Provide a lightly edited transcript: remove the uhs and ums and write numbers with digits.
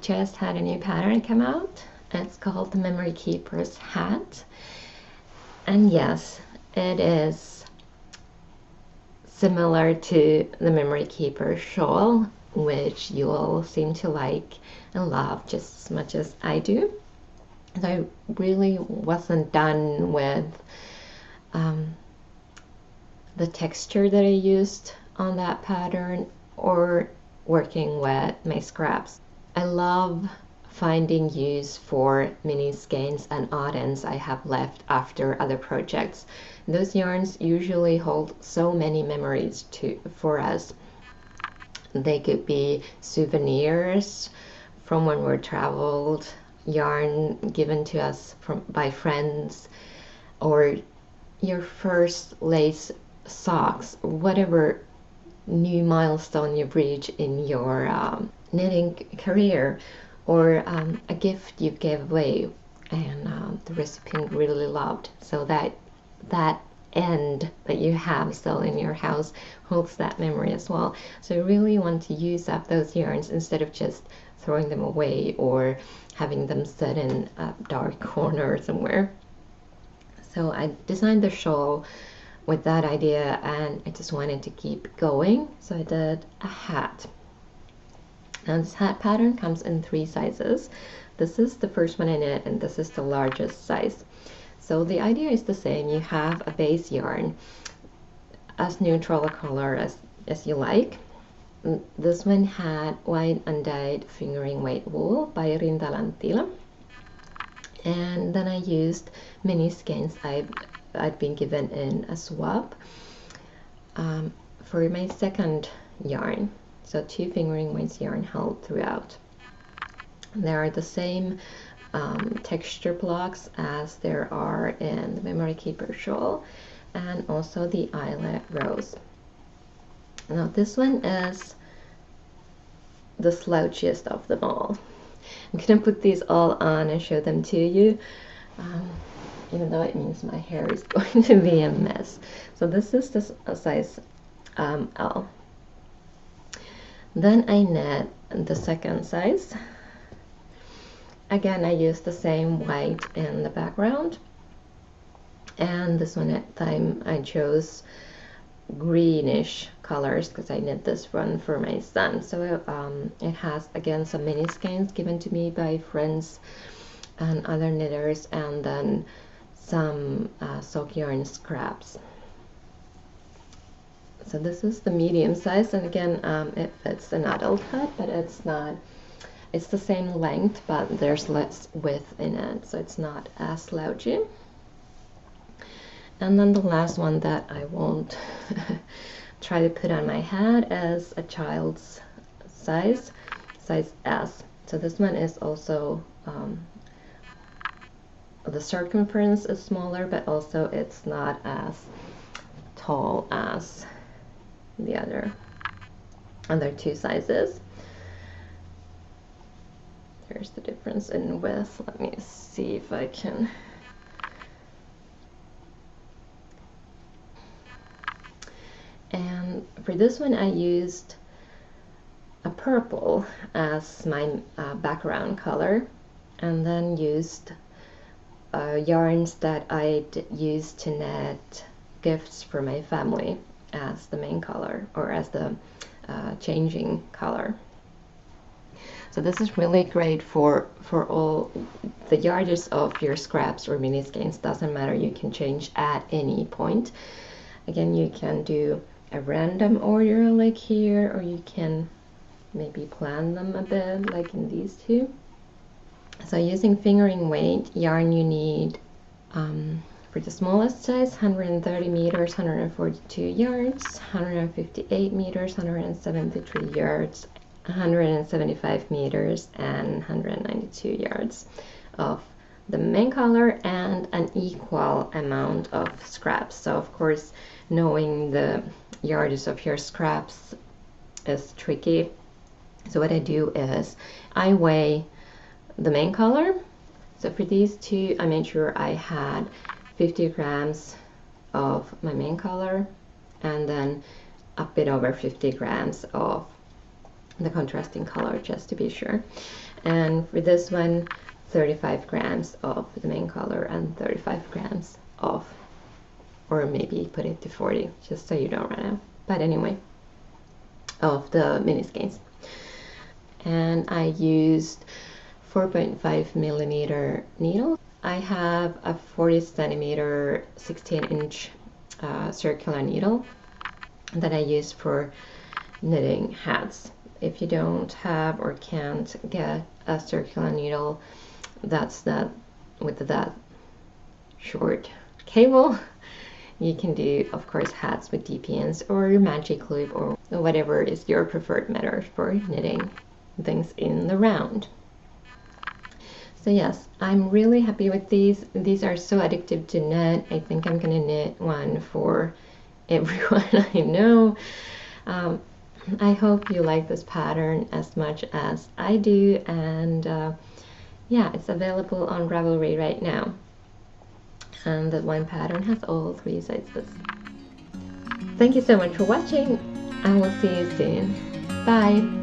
just had a new pattern come out. It's called the Memory Keeper's Hat. And yes, it is similar to the Memory Keeper shawl, which you all seem to like and love just as much as I do. And I really wasn't done with the texture that I used on that pattern or working with my scraps. I love finding use for mini skeins and odd ends I have left after other projects. Those yarns usually hold so many memories for us. They could be souvenirs from when we're traveled, yarn given to us by friends, or your first lace socks, whatever new milestone you've reached in your knitting career, or a gift you gave away and the recipient really loved. So that end that you have still in your house holds that memory as well. So you really want to use up those yarns instead of just throwing them away or having them sit in a dark corner somewhere. So I designed the shawl with that idea, and I just wanted to keep going, so I did a hat. Now this hat pattern comes in 3 sizes. This is the first one I knit, and this is the largest size. So the idea is the same. You have a base yarn as neutral a color as you like. This one had white undyed fingering weight wool by Rintalantila, and then I used mini skeins I'd been given in a swap for my second yarn. So 2 fingering weights yarn held throughout. They are the same texture blocks as there are in the Memory Keeper shawl, and also the eyelet rose. Now this one is the slouchiest of them all. I'm gonna put these all on and show them to you, even though it means my hair is going to be a mess. So this is a size L. Then I knit the second size. Again, I used the same white in the background, and this one at time I chose greenish colors because I knit this one for my son. So it has again some mini skeins given to me by friends and other knitters, and then some sock yarn scraps. So this is the medium size, and again it fits an adult hat, but it's the same length, but there's less width in it, so it's not as slouchy. And then the last one that I won't try to put on my hat is a child's size S. So this one is also the circumference is smaller, but also it's not as tall as the other 2 sizes. There's the difference in width. Let me see if I can. And for this one I used a purple as my background color, and then used yarns that I'd used to knit gifts for my family as the main color, or as the changing color. So this is really great for all the yardage of your scraps or mini skeins. Doesn't matter, you can change at any point. Again, you can do a random order like here, or you can maybe plan them a bit like in these 2. So using fingering weight yarn, you need for the smallest size 130 meters, 142 yards, 158 meters, 173 yards, 175 meters, and 192 yards of the main color, and an equal amount of scraps. So of course, knowing the yardage of your scraps is tricky. So what I do is I weigh the main color. So for these 2, I made sure I had 50 grams of my main color, and then a bit over 50 grams of the contrasting color, just to be sure. And for this one, 35 grams of the main color and 35 grams of, or maybe put it to 40 just so you don't run out, but anyway, of the mini skeins. And I used 4.5 millimeter needle. I have a 40 centimeter 16-inch circular needle that I use for knitting hats. If you don't have or can't get a circular needle that's not with that short cable, you can do, of course, hats with DPNs or magic loop or whatever is your preferred method for knitting things in the round. So yes, I'm really happy with these. These are so addictive to knit. I think I'm gonna knit one for everyone I know. I hope you like this pattern as much as I do, and yeah, it's available on Ravelry right now. And the one pattern has all 3 sizes. Thank you so much for watching. I will see you soon. Bye!